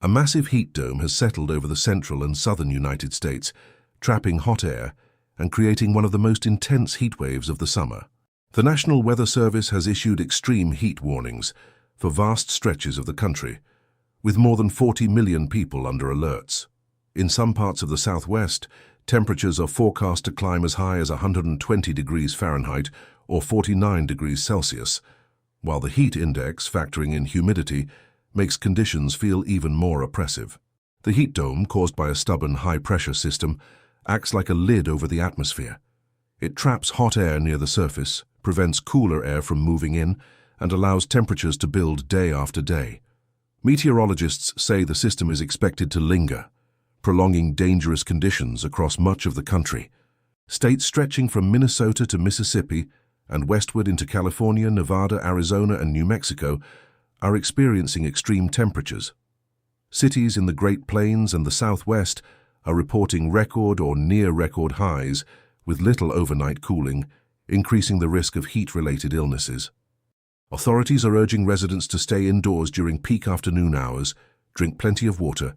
A massive heat dome has settled over the central and southern United States, trapping hot air and creating one of the most intense heat waves of the summer. The National Weather Service has issued extreme heat warnings for vast stretches of the country, with more than 40 million people under alerts. In some parts of the southwest, temperatures are forecast to climb as high as 120 degrees Fahrenheit or 49 degrees Celsius, while the heat index, factoring in humidity, makes conditions feel even more oppressive. The heat dome, caused by a stubborn high-pressure system, acts like a lid over the atmosphere. It traps hot air near the surface, prevents cooler air from moving in, and allows temperatures to build day after day. Meteorologists say the system is expected to linger, prolonging dangerous conditions across much of the country. States stretching from Minnesota to Mississippi and westward into California, Nevada, Arizona, and New Mexico are experiencing extreme temperatures. Cities in the Great Plains and the Southwest are reporting record or near-record highs, with little overnight cooling, increasing the risk of heat-related illnesses. Authorities are urging residents to stay indoors during peak afternoon hours, drink plenty of water,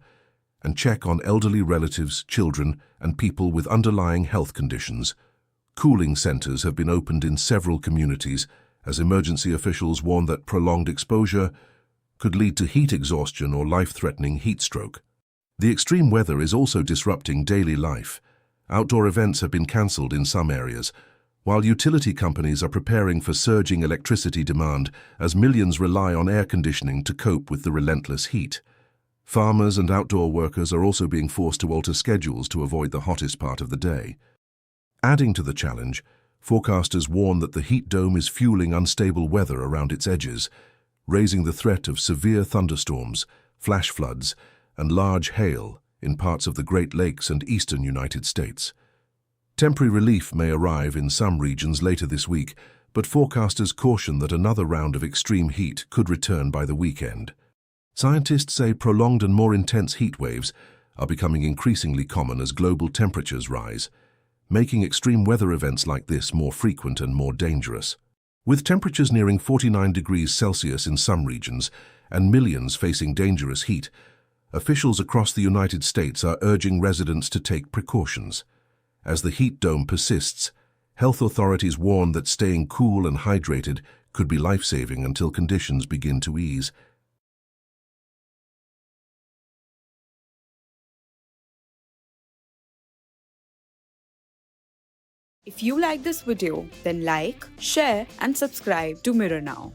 and check on elderly relatives, children, and people with underlying health conditions. Cooling centers have been opened in several communities as emergency officials warn that prolonged exposure could lead to heat exhaustion or life-threatening heat stroke. The extreme weather is also disrupting daily life. Outdoor events have been cancelled in some areas, while utility companies are preparing for surging electricity demand as millions rely on air conditioning to cope with the relentless heat. Farmers and outdoor workers are also being forced to alter schedules to avoid the hottest part of the day. Adding to the challenge, forecasters warn that the heat dome is fueling unstable weather around its edges, raising the threat of severe thunderstorms, flash floods, and large hail in parts of the Great Lakes and eastern United States. Temporary relief may arrive in some regions later this week, but forecasters caution that another round of extreme heat could return by the weekend. Scientists say prolonged and more intense heat waves are becoming increasingly common as global temperatures rise, making extreme weather events like this more frequent and more dangerous. With temperatures nearing 49 degrees Celsius in some regions and millions facing dangerous heat, officials across the United States are urging residents to take precautions. As the heat dome persists, health authorities warn that staying cool and hydrated could be life-saving until conditions begin to ease. If you like this video, then like, share and subscribe to Mirror Now.